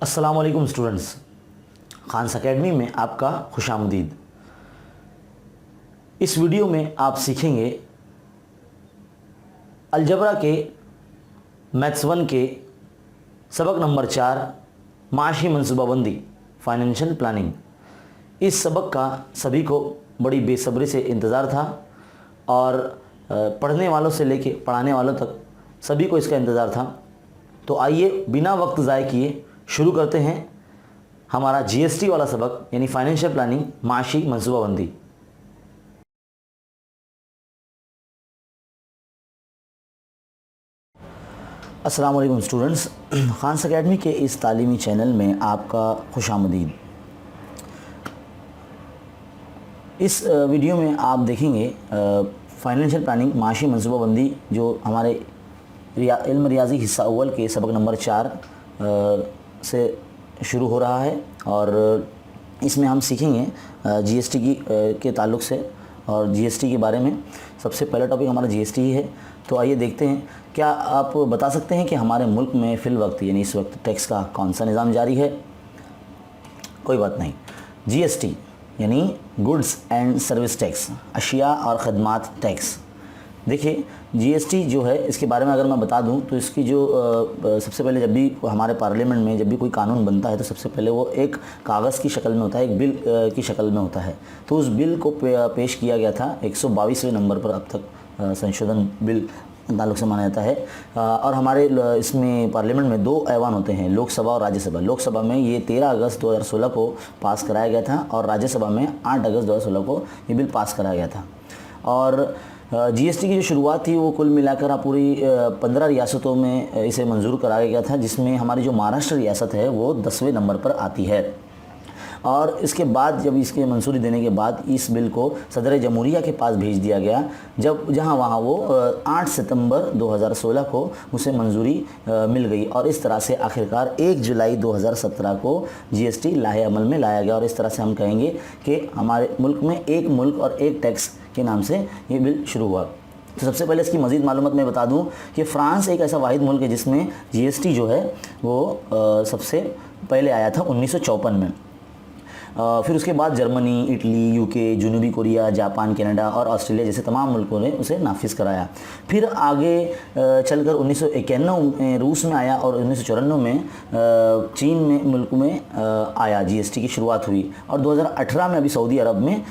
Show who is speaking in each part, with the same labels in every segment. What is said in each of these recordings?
Speaker 1: अस्सलाम वालेकुम students, Khans academy में आपका खुशामदीद। इस वीडियो में आप सीखेंगे अलजबरा के मैथ्स 1 के सबक नंबर 4 माशी मनसूबाबंदी फाइनेंशियल प्लानिंग। इस सबक का सभी को बड़ी बेसब्री से इंतज़ार था और पढ़ने वालों से लेके पढ़ाने वालों तक सभी को इसका इंतज़ार था। तो आइए बिना वक्त ज़ाय किए शुरू करते हैं हमारा जीएसटी वाला सबक, यानी फाइनेंशियल प्लानिंग माशी मनसूबाबंदी। अस्सलाम वालेकुम स्टूडेंट्स, खान्स एकेडमी के इस तालीमी चैनल में आपका खुशामदीद। इस वीडियो में आप देखेंगे फाइनेंशियल प्लानिंग माशी मनसूबाबंदी, जो हमारे इल्म रियाजी हिस्सा अव्वल के सबक नंबर 4 से शुरू हो रहा है और इसमें हम सीखेंगे जीएसटी के ताल्लुक़ से और जीएसटी के बारे में। सबसे पहला टॉपिक हमारा जीएसटी ही है। तो आइए देखते हैं, क्या आप बता सकते हैं कि हमारे मुल्क में फ़िल वक्त यानी इस वक्त टैक्स का कौन सा निज़ाम जारी है? कोई बात नहीं। जीएसटी यानी गुड्स एंड सर्विस टैक्स, अशिया और ख़दमात टैक्स। देखिए, जीएसटी जो है, इसके बारे में अगर मैं बता दूं तो इसकी जो सबसे पहले जब भी हमारे पार्लियामेंट में जब भी कोई कानून बनता है तो सबसे पहले वो एक कागज़ की शक्ल में होता है, एक बिल की शक्ल में होता है। तो उस बिल को पेश किया गया था 122वें नंबर पर, अब तक संशोधन बिल ताल्लुक़ से माना जाता है। और हमारे इसमें पार्लियामेंट में 2 ऐवान होते हैं, लोकसभा और राज्यसभा। लोकसभा में ये 13 अगस्त 2016 को पास कराया गया था और राज्यसभा में 8 अगस्त 2016 को ये बिल पास कराया गया था। और जीएसटी की जो शुरुआत थी वो कुल मिलाकर पूरी 15 रियासतों में इसे मंजूर कराया गया था, जिसमें हमारी जो महाराष्ट्र रियासत है वो 10वें नंबर पर आती है। और इसके बाद जब इसके मंजूरी देने के बाद इस बिल को सदर जमहूरिया के पास भेज दिया गया, वहाँ वो 8 सितंबर 2016 को उसे मंजूरी मिल गई और इस तरह से आखिरकार 1 जुलाई 2017 को जीएसटी लाहे अमल में लाया गया। और इस तरह से हम कहेंगे कि हमारे मुल्क में एक मुल्क और एक टैक्स के नाम से ये बिल शुरू हुआ। तो सबसे पहले इसकी मज़ीद मालूमात मैं बता दूं कि फ़्रांस एक ऐसा वाहिद मुल्क है जिसमें जीएसटी जो है वो सबसे पहले आया था 1954 में। फिर उसके बाद जर्मनी, इटली, यूके, जनूबी कोरिया, जापान, कनाडा और ऑस्ट्रेलिया जैसे तमाम मुल्कों ने उसे नाफिज़ कराया। फिर आगे चलकर 1991 में रूस में आया और 1994 में चीन में मुल्क में आया, जीएसटी की शुरुआत हुई और 2018 में अभी सऊदी अरब में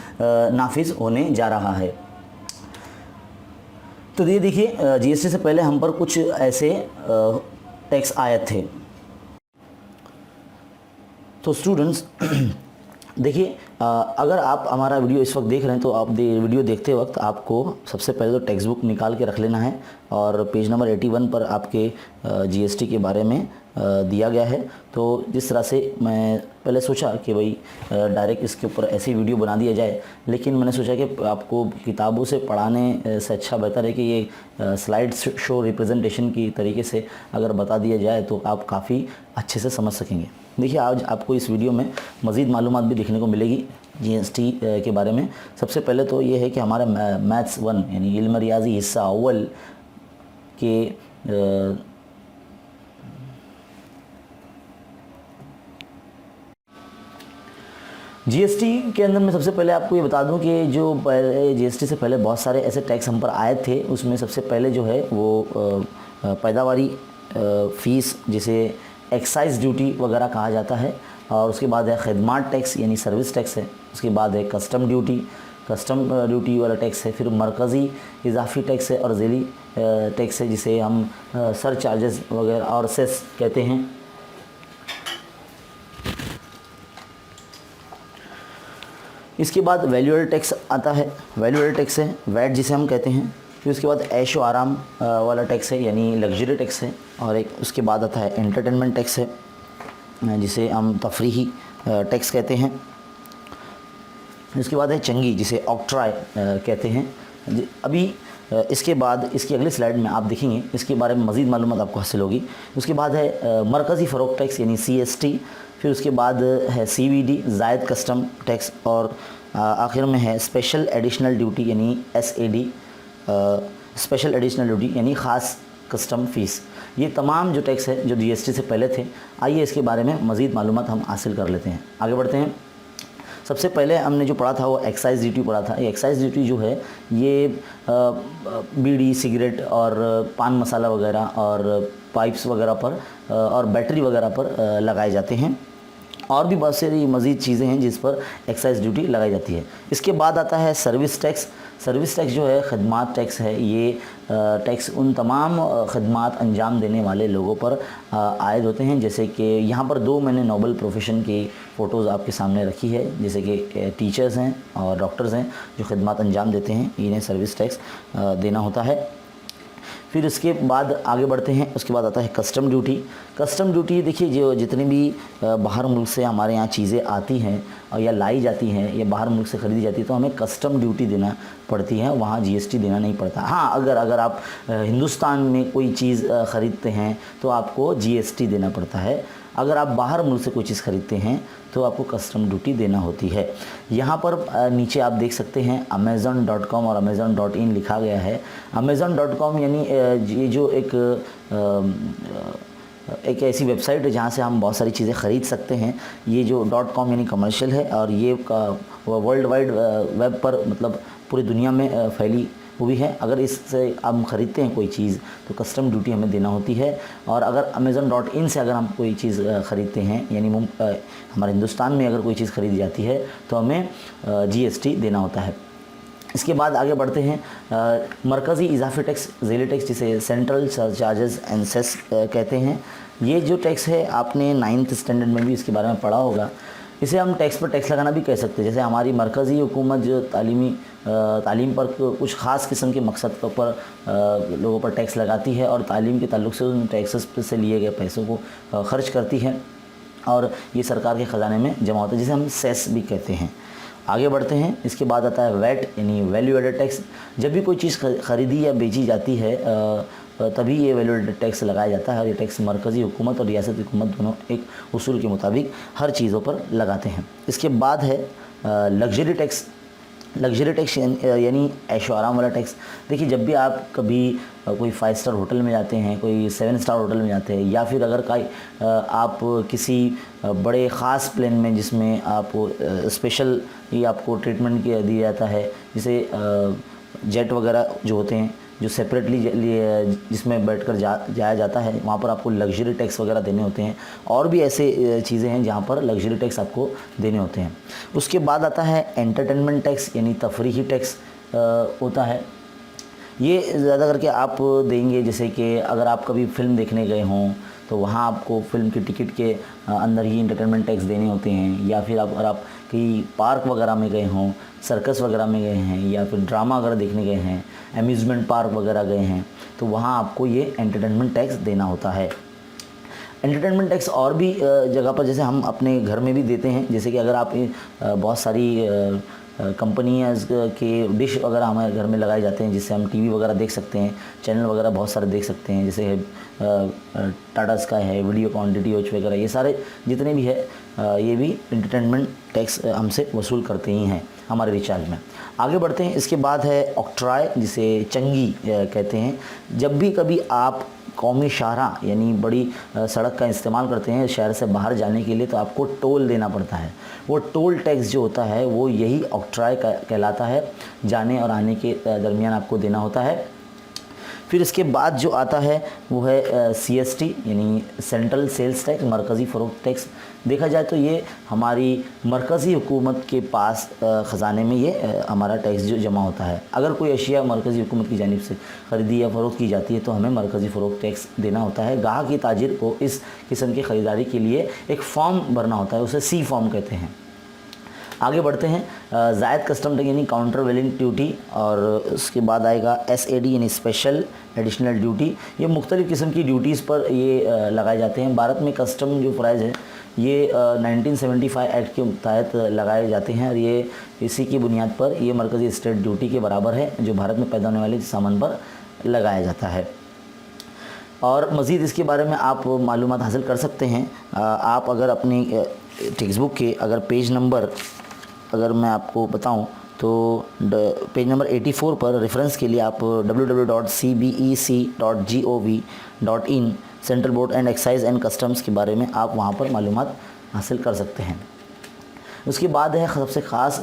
Speaker 1: नाफिज़ होने जा रहा है। तो ये देखिए, जीएसटी से पहले हम पर कुछ ऐसे टैक्स आयत थे। तो स्टूडेंट्स देखिए, अगर आप हमारा वीडियो इस वक्त देख रहे हैं तो आप वीडियो देखते वक्त आपको सबसे पहले तो टेक्स्ट बुक निकाल के रख लेना है और पेज नंबर 81 पर आपके जीएसटी के बारे में दिया गया है। तो जिस तरह से मैं पहले सोचा कि भाई डायरेक्ट इसके ऊपर ऐसी वीडियो बना दिया जाए, लेकिन मैंने सोचा कि आपको किताबों से पढ़ाने से अच्छा बेहतर है कि ये स्लाइड शो रिप्रेजेंटेशन की तरीके से अगर बता दिया जाए तो आप काफ़ी अच्छे से समझ सकेंगे। देखिए, आज आपको इस वीडियो में मज़ीद मालूमात भी देखने को मिलेगी जीएसटी के बारे में। सबसे पहले तो ये है कि हमारा मैथ्स 1 यानी इल्म रियाजी हिस्सा अव्वल के जीएसटी के अंदर मैं सबसे पहले आपको ये बता दूं कि जो पहले जीएसटी से पहले बहुत सारे ऐसे टैक्स हम पर आए थे। उसमें सबसे पहले जो है वो पैदावारी फ़ीस, जिसे एक्साइज ड्यूटी वगैरह कहा जाता है, और उसके बाद है खदमात टैक्स यानी सर्विस टैक्स है। उसके बाद है कस्टम ड्यूटी वाला टैक्स है। फिर मरकज़ी इजाफी टैक्स है और ज़ैली टैक्स है, जिसे हम सर चार्जेस वगैरह और सेस कहते हैं। इसके बाद वैल्यू एडेड टैक्स आता है, वैल्यू एडेड टैक्स है वैट जिसे हम कहते हैं। फिर उसके बाद ऐशो आराम वाला टैक्स है यानी लग्जरी टैक्स है। और एक उसके बाद आता है एंटरटेनमेंट टैक्स है, जिसे हम तफरीही टैक्स कहते हैं। इसके बाद है चंगी, जिसे ऑक्ट्राय कहते हैं। अभी इसके बाद इसकी अगली स्लाइड में आप देखेंगे, इसके बारे में मज़ीद मालूमात आपको हासिल होगी। उसके बाद है मरकज़ी फ़रोग़ टैक्स यानी CST। फिर उसके बाद है CVD ज़ायद कस्टम टैक्स और आखिर में है स्पेशल एडिशनल ड्यूटी यानी SAD, स्पेशल एडिशनल ड्यूटी यानी ख़ास कस्टम फ़ीस। ये तमाम जो टैक्स है जो जीएसटी से पहले थे, आइए इसके बारे में मज़ीद मालूमात हम हासिल कर लेते हैं। आगे बढ़ते हैं। सबसे पहले हमने जो पढ़ा था वो एक्साइज ड्यूटी पढ़ा था। ये एक्साइज ड्यूटी जो है ये बीड़ी, सिगरेट और पान मसाला वगैरह और पाइप्स वगैरह पर और बैटरी वगैरह पर लगाए जाते हैं, और भी बहुत सारी मज़ीद चीज़ें हैं जिस पर एक्साइज ड्यूटी लगाई जाती है। इसके बाद आता है सर्विस टैक्स। सर्विस टैक्स जो है खदमात टैक्स है। ये टैक्स उन तमाम खदमात अंजाम देने वाले लोगों पर आयद होते हैं, जैसे कि यहाँ पर दो मैंने नोबल प्रोफेशन की फ़ोटोज़ आपके सामने रखी है, जैसे कि टीचर्स हैं और डॉक्टर्स हैं जो खदमात अंजाम देते हैं, इन्हें सर्विस टैक्स देना होता है। फिर उसके बाद आगे बढ़ते हैं। उसके बाद आता है कस्टम ड्यूटी। कस्टम ड्यूटी देखिए, जो जितनी भी बाहर मुल्क से हमारे यहाँ चीज़ें आती हैं और या लाई जाती हैं या बाहर मुल्क से ख़रीदी जाती है तो हमें कस्टम ड्यूटी देना पड़ती है, वहाँ जीएसटी देना नहीं पड़ता। हाँ, अगर आप हिंदुस्तान में कोई चीज़ ख़रीदते हैं तो आपको जीएसटी देना पड़ता है। अगर आप बाहर मुल्क से कोई चीज़ ख़रीदते हैं तो आपको कस्टम ड्यूटी देना होती है। यहाँ पर नीचे आप देख सकते हैं amazon.com और amazon.in लिखा गया है। amazon.com यानी ये जो एक ऐसी वेबसाइट है जहाँ से हम बहुत सारी चीज़ें ख़रीद सकते हैं। ये जो .com यानी कमर्शियल है और ये वर्ल्ड वाइड वेब पर मतलब पूरी दुनिया में फैली हुई है। अगर इससे हम ख़रीदते हैं कोई चीज़ तो कस्टम ड्यूटी हमें देना होती है। और अगर amazon.in से अगर हम कोई चीज़ ख़रीदते हैं यानी हमारे हिंदुस्तान में अगर कोई चीज़ ख़रीदी जाती है तो हमें जीएसटी देना होता है। इसके बाद आगे बढ़ते हैं। मरकज़ी इजाफी टैक्स, ज़ेली टैक्स, जिसे सेंट्रल चार्जेस एंड सेस कहते हैं। ये जो टैक्स है आपने 9th स्टैंडर्ड में भी इसके बारे में पढ़ा होगा। इसे हम टैक्स पर टैक्स लगाना भी कह सकते हैं। जैसे हमारी मरकज़ी हुकूमत जो तालीम पर कुछ ख़ास किस्म के मकसद पर लोगों पर टैक्स लगाती है और तालीम के ताल्लुक़ से उन टैक्सेस से लिए गए पैसों को ख़र्च करती है और ये सरकार के ख़जाने में जमा होता है, जिसे हम सेस भी कहते हैं। आगे बढ़ते हैं। इसके बाद आता है वैट यानी वैल्यू एडेड टैक्स। जब भी कोई चीज़ ख़रीदी या बेची जाती है तभी ये वैल्यू एडेड टैक्स लगाया जाता है और ये टैक्स मरकज़ी हुकूमत और रियासती हुकूमत दोनों एक उसूल के मुताबिक हर चीज़ों पर लगाते हैं। इसके बाद है लग्जरी टैक्स। लग्जरी टैक्स यानी ऐशो आराम वाला टैक्स। देखिए, जब भी आप कभी कोई 5 स्टार होटल में जाते हैं, कोई 7 स्टार होटल में जाते हैं, या फिर अगर आप किसी बड़े ख़ास प्लेन में जिसमें आपको स्पेशल ही आपको ट्रीटमेंट दिया जाता है, जैसे जेट वगैरह जो होते हैं जो सेपरेटली जिसमें बैठकर जाया जाता है, वहाँ पर आपको लग्जरी टैक्स वगैरह देने होते हैं। और भी ऐसे चीज़ें हैं जहाँ पर लग्जरी टैक्स आपको देने होते हैं। उसके बाद आता है एंटरटेनमेंट टैक्स यानी तफरीही टैक्स होता है। ये ज़्यादा करके आप देंगे, जैसे कि अगर आप कभी फ़िल्म देखने गए हों तो वहाँ आपको फ़िल्म की टिकट के अंदर ही एंटरटेनमेंट टैक्स देने होते हैं, या फिर अगर आप कहीं पार्क वगैरह में गए हों, सर्कस वगैरह में गए हैं, या फिर ड्रामा वगैरह देखने गए हैं, अम्यूज़मेंट पार्क वगैरह गए हैं, तो वहाँ आपको ये एंटरटेनमेंट टैक्स देना होता है। एंटरटेनमेंट टैक्स और भी जगह पर जैसे हम अपने घर में भी देते हैं, जैसे कि अगर आप बहुत सारी कंपनीज के डिश वगैरह हमारे घर में लगाए जाते हैं जिससे हम टीवी वगैरह देख सकते हैं, चैनल वगैरह बहुत सारे देख सकते हैं, जैसे टाटा स्काई है, वीडियोकॉन, डीटीएच वगैरह, ये सारे जितने भी है ये भी एंटरटेनमेंट टैक्स हमसे वसूल करते ही हैं हमारे रिचार्ज में। आगे बढ़ते हैं। इसके बाद है ऑक्ट्रॉय, जिसे चंगी कहते हैं। जब भी कभी आप कौमी शाहरा यानी बड़ी सड़क का इस्तेमाल करते हैं शहर से बाहर जाने के लिए, तो आपको टोल देना पड़ता है। वो टोल टैक्स जो होता है वो यही ऑक्ट्रॉय कहलाता है, जाने और आने के दरमियान आपको देना होता है। फिर इसके बाद जो आता है वो है CST यानी सेंट्रल सेल्स टैक्स, मरकज़ी फ़रोख्त टैक्स। देखा जाए तो ये हमारी मरकज़ी हुकूमत के पास ख़जाने में ये हमारा टैक्स जो जमा होता है। अगर कोई अशिया मरकज़ी हुकूमत की जानिब से ख़रीदी या फ़रोख्त की जाती है तो हमें मरकज़ी फ़रोख्त टैक्स देना होता है। गाहक की ताजिर को इस किस्म की ख़रीदारी के लिए एक फ़ॉर्म भरना होता है, उसे C फॉर्म कहते हैं। आगे बढ़ते हैं। ज़ायद कस्टम टैक्स यानी काउंटर वेलिंग ड्यूटी, और उसके बाद आएगा SAD यानी स्पेशल एडिशनल ड्यूटी। ये मुख्तलिफ़ किस्म की ड्यूटीज़ पर ये लगाए जाते हैं। भारत में कस्टम जो प्राइस है ये 1975 एक्ट के तहत लगाए जाते हैं और ये इसी की बुनियाद पर ये मरकज़ी स्टेट ड्यूटी के बराबर है जो भारत में पैदा होने वाले सामान पर लगाया जाता है। और मज़ीद इसके बारे में आप मालूमात हासिल कर सकते हैं। आप अगर अपनी टेक्स्ट बुक के अगर पेज नंबर अगर मैं आपको बताऊं तो पेज नंबर 84 पर रेफरेंस के लिए आप www.cbec.gov.in central board and excise and customs के बारे में आप वहाँ पर मालूमात हासिल कर सकते हैं। उसके बाद है सबसे ख़ास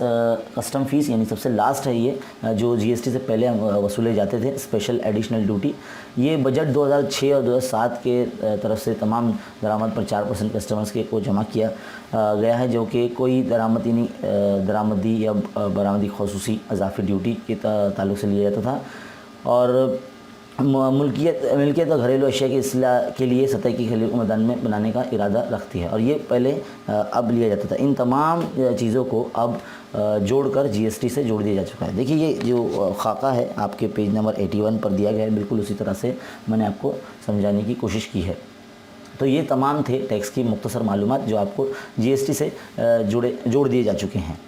Speaker 1: कस्टम फ़ीस, यानी सबसे लास्ट है ये जो जीएसटी से पहले वसूले जाते थे, स्पेशल एडिशनल ड्यूटी। ये बजट 2006 और 2007 के तरफ से तमाम दरामद पर 4% कस्टमर्स के को जमा किया गया है, जो कि कोई दरामदी या बरामदी खसूसी अजाफी ड्यूटी के ताल्लुक से लिया जाता था। और मिल्कियत और घरेलू अशिया की इस्लाह के लिए सतह की खलील को मैदान में बनाने का इरादा रखती है, और ये पहले अब लिया जाता था। इन तमाम चीज़ों को अब जोड़कर जीएसटी से जोड़ दिया जा चुका है। देखिए ये जो खाका है आपके पेज नंबर 81 पर दिया गया है, बिल्कुल उसी तरह से मैंने आपको समझाने की कोशिश की है। तो ये तमाम थे टैक्स की मुख्तसर मालूमात जो आपको जीएसटी से जोड़ दिए जा चुके हैं।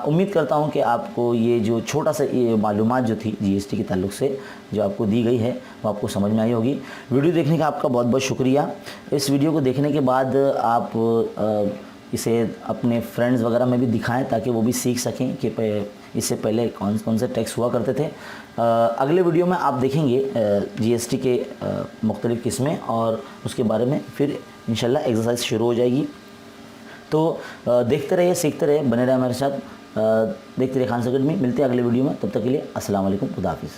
Speaker 1: उम्मीद करता हूँ कि आपको ये जो छोटा सा ये मालूमात जो थी जीएसटी के ताल्लुक से जो आपको दी गई है वो आपको समझ में आई होगी। वीडियो देखने का आपका बहुत बहुत शुक्रिया। इस वीडियो को देखने के बाद आप इसे अपने फ्रेंड्स वगैरह में भी दिखाएं ताकि वो भी सीख सकें कि इससे पहले कौन कौन से टैक्स हुआ करते थे। अगले वीडियो में आप देखेंगे जीएसटी के मुख्तलिफ़ किस्में और उसके बारे में फिर इंशाल्लाह एक्सरसाइज शुरू हो जाएगी। तो देखते रहिए, सीखते रहिए, बने रहे हमारे साथ। देखते रहिए खान अकेडमी। मिलते हैं अगले वीडियो में, तब तक के लिए अस्सलाम वालेकुम, खुदा हाफिज़।